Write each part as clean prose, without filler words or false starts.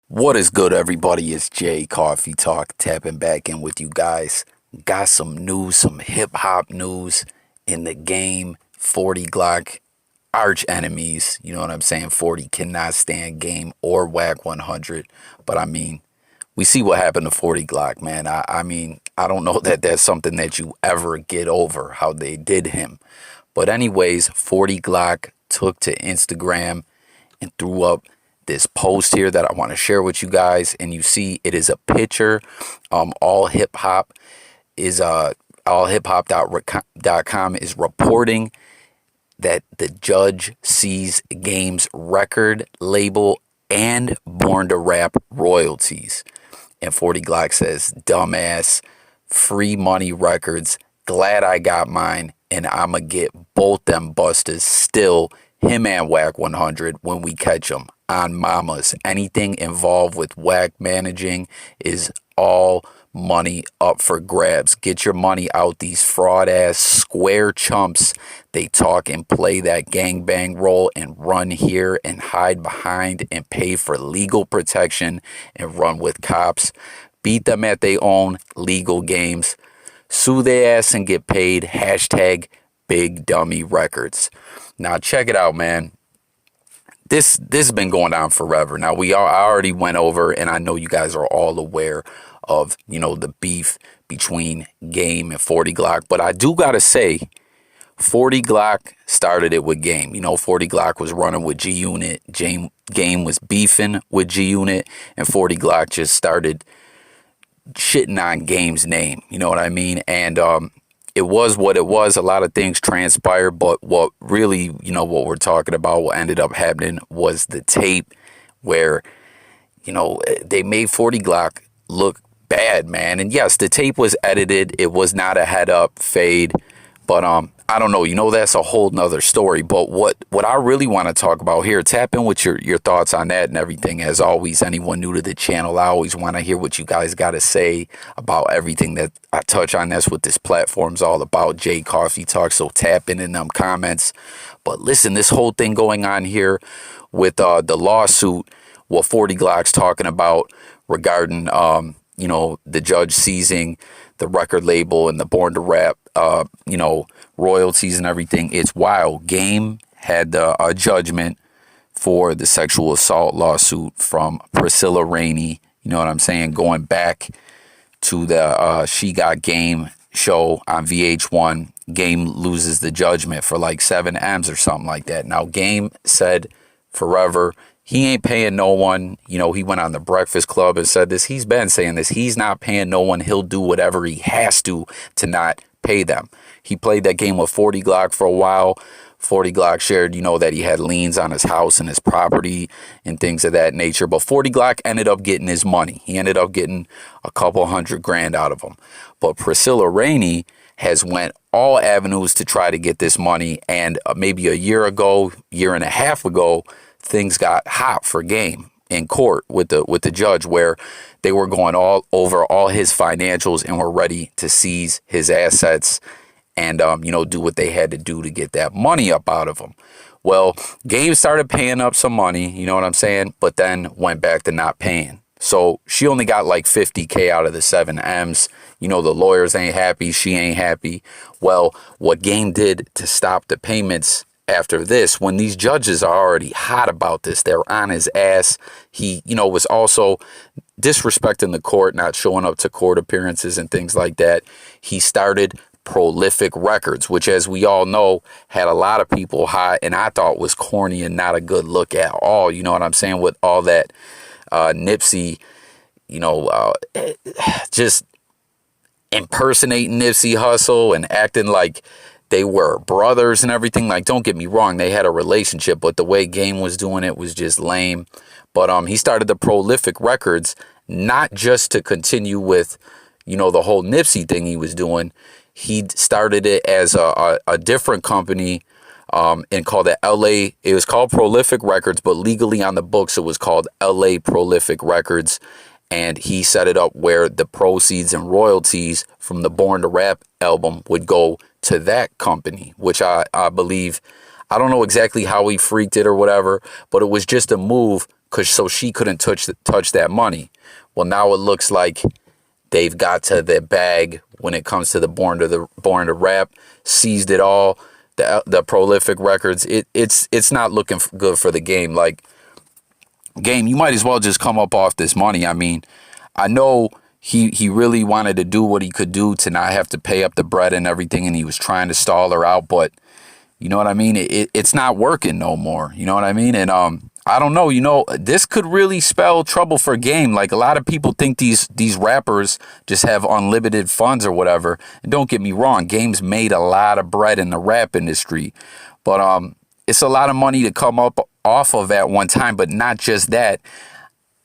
What is good, everybody? It's Jay Coffee Talk tapping back in with you guys. Got some news, some hip hop news in the game. 40 Glocc, arch enemies. You know what I'm saying? 40 cannot stand Game or Wack 100. But I mean, we see what happened to 40 Glocc, man. I don't know that that's something that you ever get over how they did him. But anyways, 40 Glocc took to Instagram and threw up this post here that I want to share with you guys. And you see it is a picture. All hip hop is allhiphop.com is reporting that the judge sees Game's record label and Born to Rap royalties. And 40 Glocc says, dumbass, free money records, glad I got mine, and I'ma get both them busters still, him and Wack 100 when we catch them on mamas. Anything involved with Wack managing is all money up for grabs. Get your money out, these fraud ass square chumps. They talk and play that gangbang role and run here and hide behind and pay for legal protection and run with cops. Beat them at their own legal games. Sue their ass and get paid. Hashtag Big Dummy Records. Now check it out, man. This has been going on forever. Now I already went over, and I know you guys are all aware of, the beef between Game and 40 Glocc. But I do gotta say, 40 Glocc started it with Game. 40 Glocc was running with G Unit. Game was beefing with G Unit, and 40 Glocc just started shitting on Game's name. You know what I mean? And it was what it was. A lot of things transpired, but what really, what we're talking about, what ended up happening was the tape where, they made 40 Glocc look bad, man. And yes, the tape was edited. It was not a head up fade, but I don't know. That's a whole nother story. But what I really want to talk about here, tap in with your thoughts on that and everything. As always, anyone new to the channel, I always want to hear what you guys got to say about everything that I touch on. That's what this platform's all about, Jay Coffee Talk. So tap in them comments. But listen, this whole thing going on here with the lawsuit, what 40 Glocc's talking about regarding, the judge seizing the record label and the Born to Rap, royalties and everything. It's wild. Game had a judgment for the sexual assault lawsuit from Priscilla Rainey. You know what I'm saying? Going back to the She Got Game show on VH1. Game loses the judgment for like 7 M's or something like that. Now, Game said forever he ain't paying no one. He went on the Breakfast Club and said this. He's been saying this. He's not paying no one. He'll do whatever he has to not pay them. He played that game with 40 Glocc for a while. 40 Glocc shared, that he had liens on his house and his property and things of that nature. But 40 Glocc ended up getting his money. He ended up getting a couple $100,000 out of him. But Priscilla Rainey has went all avenues to try to get this money. And maybe a year and a half ago, things got hot for Game in court with the judge, where they were going all over all his financials and were ready to seize his assets and do what they had to do to get that money up out of him. Well, Game started paying up some money, you know what I'm saying, but then went back to not paying. So she only got like $50,000 out of the 7 M's. The lawyers ain't happy. She ain't happy. Well, what Game did to stop the payments after this, when these judges are already hot about this, they're on his ass. He, was also disrespecting the court, not showing up to court appearances and things like that. He started Prolific Records, which, as we all know, had a lot of people hot, and I thought was corny and not a good look at all. You know what I'm saying? With all that Nipsey, just impersonating Nipsey Hussle and acting like they were brothers and everything. Like, don't get me wrong, they had a relationship, but the way Game was doing it was just lame. But he started the Prolific Records not just to continue with, the whole Nipsey thing he was doing. He started it as a different company and called it LA. It was called Prolific Records, but legally on the books it was called LA Prolific Records. And he set it up where the proceeds and royalties from the Born to Rap album would go to that company, which I believe, I don't know exactly how he freaked it or whatever, but it was just a move so she couldn't touch that money. Well, now it looks like they've got to the bag when it comes to the Born to Rap, seized it all, the prolific records. It's not looking good for the game. Like, game, you might as well just come up off this money. I mean, I know he really wanted to do what he could do to not have to pay up the bread and everything, and he was trying to stall her out, but you know what I mean? It's not working no more. You know what I mean? And I don't know. You know, this could really spell trouble for Game. Like, a lot of people think these rappers just have unlimited funds or whatever. And don't get me wrong, Game's made a lot of bread in the rap industry, but it's a lot of money to come up off of at one time. But not just that.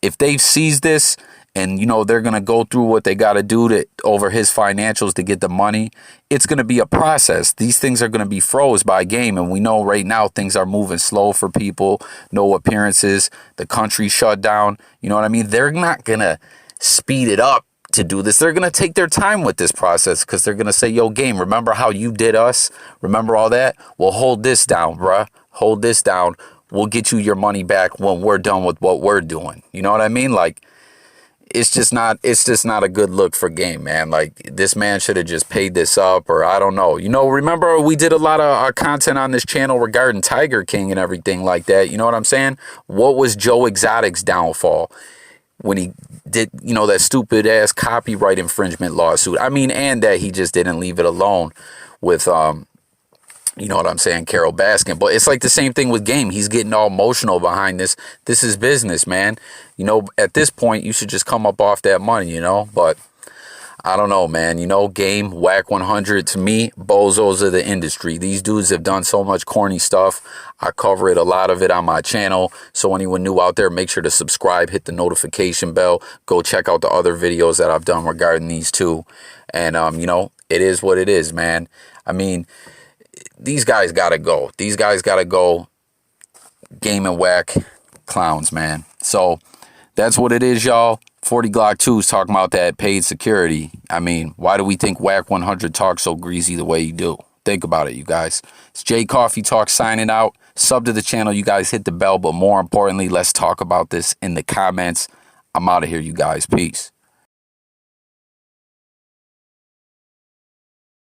If they've seized this, and, you know, they're going to go through what they got to do to over his financials to get the money, it's going to be a process. These things are going to be froze by Game. And we know right now things are moving slow for people. No appearances. The country shut down. You know what I mean? They're not going to speed it up to do this. They're going to take their time with this process because they're going to say, yo, Game, remember how you did us? Remember all that? Well, hold this down, bruh. Hold this down. We'll get you your money back when we're done with what we're doing. You know what I mean? Like, it's just not a good look for Game, man. Like, this man should have just paid this up, or I don't know. You know, remember we did a lot of our content on this channel regarding Tiger King and everything like that. You know what I'm saying? What was Joe Exotic's downfall when he did, you know, that stupid ass copyright infringement lawsuit? I mean, and that he just didn't leave it alone with you know what I'm saying, Carol Baskin. But it's like the same thing with Game. He's getting all emotional behind this. This is business, man. You know, at this point, you should just come up off that money, you know. But I don't know, man. You know, Game, Wack100, to me, bozos of the industry. These dudes have done so much corny stuff. I cover it, a lot of it on my channel. So anyone new out there, make sure to subscribe, hit the notification bell. Go check out the other videos that I've done regarding these two. And, you know, it is what it is, man. I mean, these guys got to go. These guys got to go. Game and Wack, clowns, man. So that's what it is, y'all. 40Glocc 2 is talking about that paid security. I mean, why do we think Wack100 talks so greasy the way you do? Think about it, you guys. It's Jay Coffee Talk signing out. Sub to the channel. You guys hit the bell. But more importantly, let's talk about this in the comments. I'm out of here, you guys. Peace.